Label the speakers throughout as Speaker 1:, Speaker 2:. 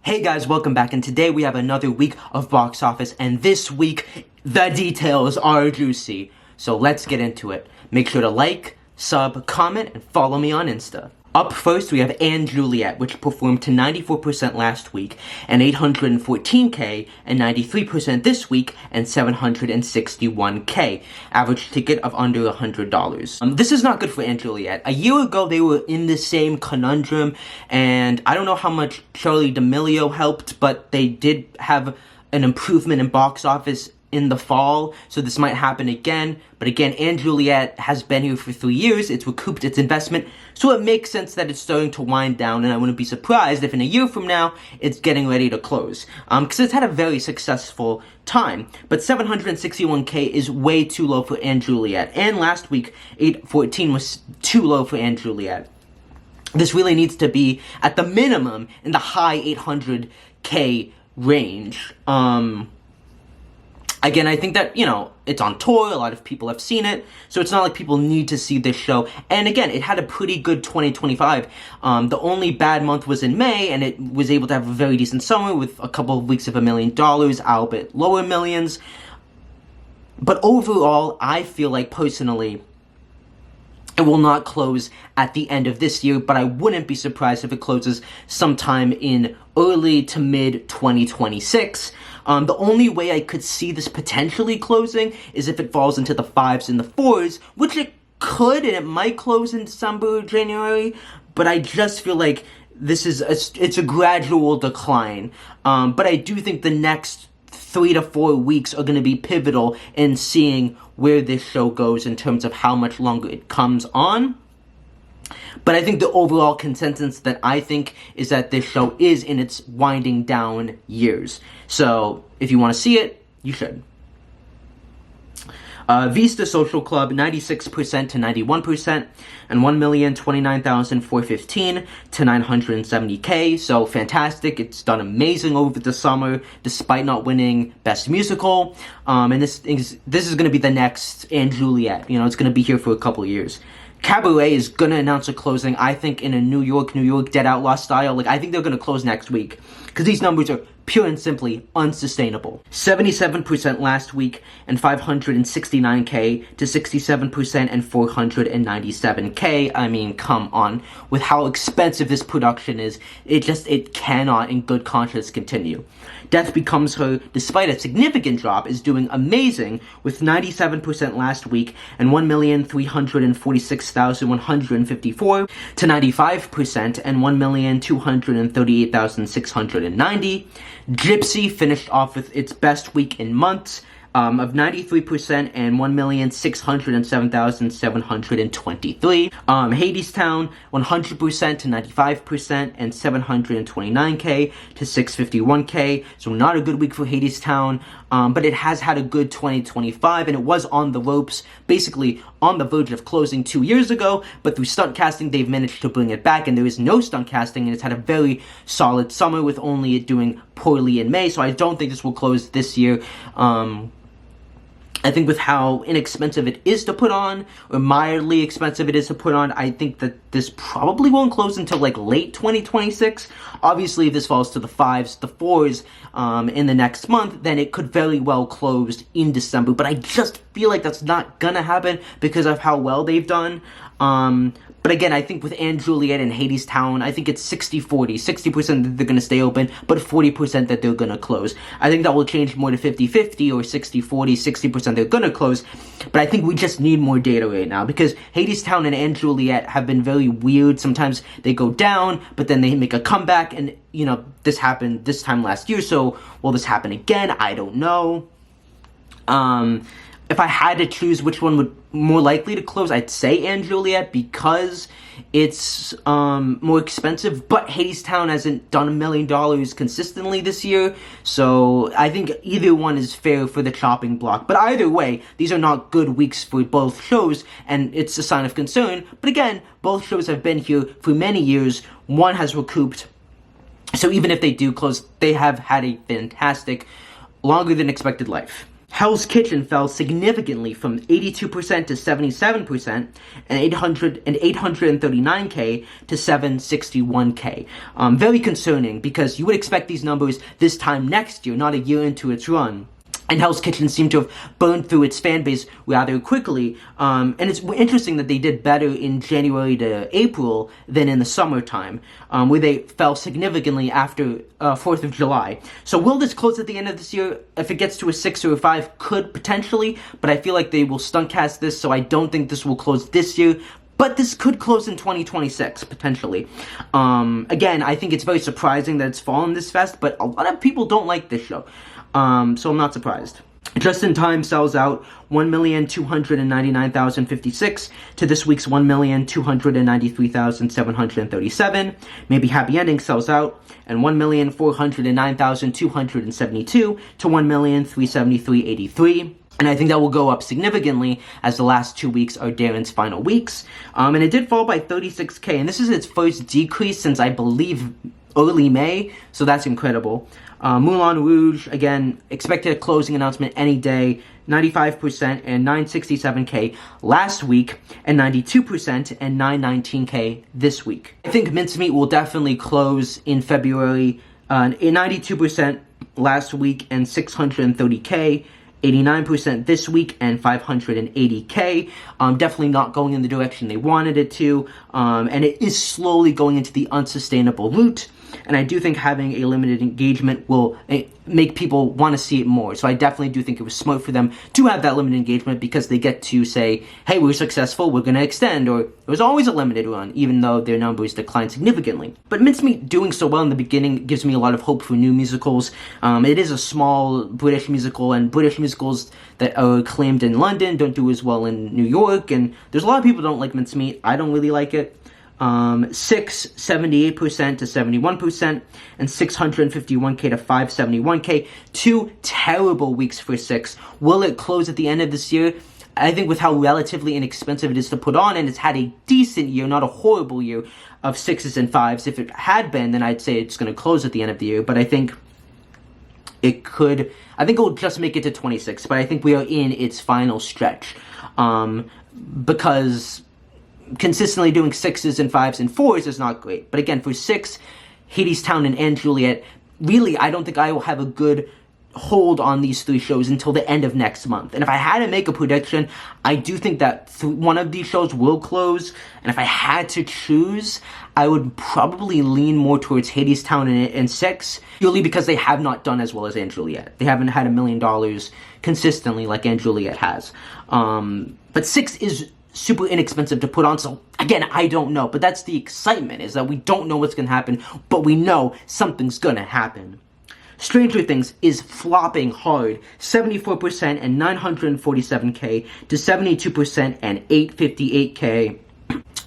Speaker 1: Hey guys, welcome back, and today we have another week of box office, and this week, the details are juicy. So let's get into it. Make sure to like, sub, comment, and follow me on Insta. Up first, we have Juliet, which performed to 94% last week, and 814K, and 93% this week, and 761K. Average ticket of under $100. This is not good for Juliet. A year ago, they were in the same conundrum, and I don't know how much Charlie D'Amelio helped, but they did have an improvement in box office in the fall, so this might happen again. But again, Juliet has been here for 3 years, it's recouped its investment, so it makes sense that it's starting to wind down, and I wouldn't be surprised if in a year from now, it's getting ready to close. Because it's had a very successful time, but 761K is way too low for Juliet, and last week, 814 was too low for Juliet. This really needs to be, at the minimum, in the high 800K range. Again, I think that, it's on tour, a lot of people have seen it, so it's not like people need to see this show. And again, it had a pretty good 2025. The only bad month was in May, and it was able to have a very decent summer with a couple of weeks of $1 million, albeit lower millions. But overall, I feel like, personally, it will not close at the end of this year, but I wouldn't be surprised if it closes sometime in early to mid 2026. The only way I could see this potentially closing is if it falls into the 5s and the 4s, which it could, and it might close in December or January, but I just feel like it's a gradual decline. But I do think the next 3 to 4 weeks are going to be pivotal in seeing where this show goes in terms of how much longer it comes on. But I think the overall consensus that I think is that this show is in its winding down years. So if you want to see it, you should. Vista Social Club, 96% to 91%, and 1,029,415 to 970K, so fantastic. It's done amazing over the summer, despite not winning Best Musical, and this is going to be the next Juliet. It's going to be here for a couple of years. Cabaret is going to announce a closing, I think, in a New York Dead Outlaw style. I think they're going to close next week, because these numbers are pure and simply unsustainable. 77% last week, and 569K to 67% and 497K. I mean, come on. With how expensive this production is, it cannot in good conscience continue. Death Becomes Her, despite a significant drop, is doing amazing with 97% last week and 1,346,154 to 95% and 1,238,690. Gypsy finished off with its best week in months of 93% and 1,607,723. Hadestown, 100% to 95% and 729K to 651K. So not a good week for Hadestown, but it has had a good 2025, and it was on the ropes, basically on the verge of closing 2 years ago, but through stunt casting, they've managed to bring it back, and there is no stunt casting, and it's had a very solid summer with only it doing poorly in May, so I don't think this will close this year. I think with how inexpensive it is to put on, or mildly expensive it is to put on, I think that this probably won't close until late 2026. Obviously, if this falls to the 5s, the 4s in the next month, then it could very well close in December. But I just feel like that's not gonna happen because of how well they've done. But again, I think with Juliet and Hadestown, I think it's 60-40. 60% that they're going to stay open, but 40% that they're going to close. I think that will change more to 50-50 or 60-40, 60% they're going to close. But I think we just need more data right now because Hadestown and Juliet have been very weird. Sometimes they go down, but then they make a comeback. And, this happened this time last year. So will this happen again? I don't know. If I had to choose which one would more likely to close, I'd say Juliet because it's more expensive, but Hadestown hasn't done $1 million consistently this year, so I think either one is fair for the chopping block. But either way, these are not good weeks for both shows, and it's a sign of concern. But again, both shows have been here for many years. One has recouped, so even if they do close, they have had a fantastic, longer than expected life. Hell's Kitchen fell significantly from 82% to 77%, and 839K to 761K. Very concerning, because you would expect these numbers this time next year, not a year into its run. And Hell's Kitchen seemed to have burned through its fan base rather quickly. And it's interesting that they did better in January to April than in the summertime, where they fell significantly after 4th of July. So will this close at the end of this year? If it gets to a 6 or a 5, could potentially, but I feel like they will stunt cast this, so I don't think this will close this year. But this could close in 2026, potentially. Again, I think it's very surprising that it's fallen this fast, but a lot of people don't like this show. So I'm not surprised. Just in Time sells out 1,299,056 to this week's 1,293,737. Maybe Happy Ending sells out, and 1,409,272 to 1,373,83. And I think that will go up significantly, as the last 2 weeks are Darren's final weeks. And it did fall by 36K, and this is its first decrease since, I believe, early May, so that's incredible. Moulin Rouge, again, expected a closing announcement any day, 95% and 967K last week, and 92% and 919K this week. I think Mincemeat will definitely close in February, 92% last week and 630K, 89% this week, and 580K. Definitely not going in the direction they wanted it to, and it is slowly going into the unsustainable route. And I do think having a limited engagement will make people want to see it more. So I definitely do think it was smart for them to have that limited engagement, because they get to say, hey, we're successful, we're going to extend, or it was always a limited run, even though their numbers declined significantly. But Mincemeat doing so well in the beginning gives me a lot of hope for new musicals. It is a small British musical, and British musicals that are acclaimed in London don't do as well in New York, and there's a lot of people who don't like Mincemeat. I don't really like it. 6, 78% to 71%, and 651K to 571K. 2 terrible weeks for 6. Will it close at the end of this year? I think with how relatively inexpensive it is to put on, and it's had a decent year, not a horrible year, of 6s and 5s. If it had been, then I'd say it's going to close at the end of the year, but I think it could, I think it will just make it to 26, but I think we are in its final stretch, because consistently doing 6s and 5s and 4s is not great. But again, for 6, Hadestown and Juliet, really, I don't think I will have a good hold on these 3 shows until the end of next month. And if I had to make a prediction, I do think that one of these shows will close. And if I had to choose, I would probably lean more towards Hadestown and 6, purely because they have not done as well as Juliet. They haven't had $1 million consistently like Juliet has. But 6 is super inexpensive to put on, so again, I don't know, but that's the excitement, is that we don't know what's gonna happen, but we know something's gonna happen. Stranger Things is flopping hard, 74% and 947K to 72% and 858K.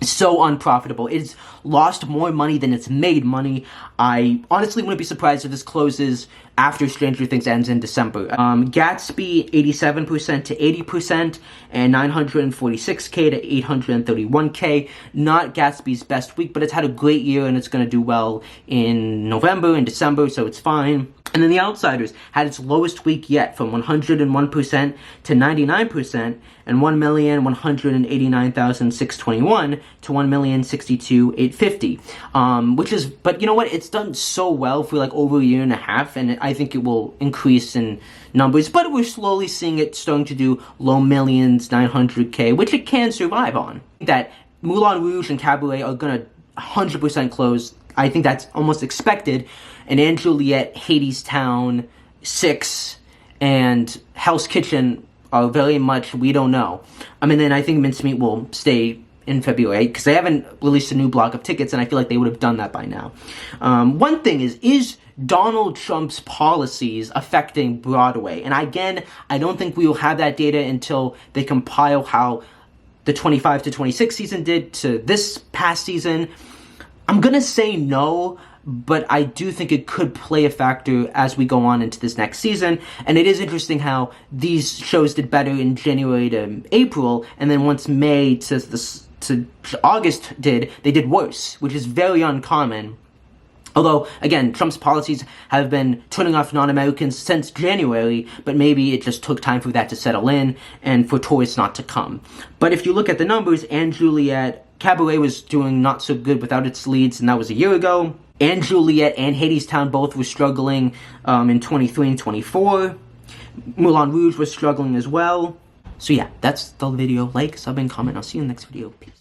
Speaker 1: So unprofitable. It's lost more money than it's made money. I honestly wouldn't be surprised if this closes after Stranger Things ends in December. Gatsby, 87% to 80%, and 946K to 831K. Not Gatsby's best week, but it's had a great year, and it's going to do well in November and December, so it's fine. And then The Outsiders had its lowest week yet, from 101% to 99%, and 1,189,621 to 1,062,850. Which is, but you know what? It's done so well for like over a year and a half, and I think it will increase in numbers. But we're slowly seeing it starting to do low millions, 900K, which it can survive on. That Moulin Rouge and Cabaret are gonna 100% close. I think that's almost expected. And Juliet, Hadestown, 6, and Hell's Kitchen are very much, we don't know. Then I think Mincemeat will stay in February, because they haven't released a new block of tickets, and I feel like they would have done that by now. One thing is Donald Trump's policies affecting Broadway? And again, I don't think we will have that data until they compile how the 25 to 26 season did to this past season. I'm gonna say no, but I do think it could play a factor as we go on into this next season. And it is interesting how these shows did better in January to April, and then once May to August they did worse, which is very uncommon. Although, again, Trump's policies have been turning off non-Americans since January, but maybe it just took time for that to settle in and for tourists not to come. But if you look at the numbers, and Juliet, Cabaret was doing not so good without its leads, and that was a year ago. And Juliet and Hadestown both were struggling in 23 and 24. Moulin Rouge was struggling as well. So yeah, that's the video. Like, sub, and comment. I'll see you in the next video. Peace.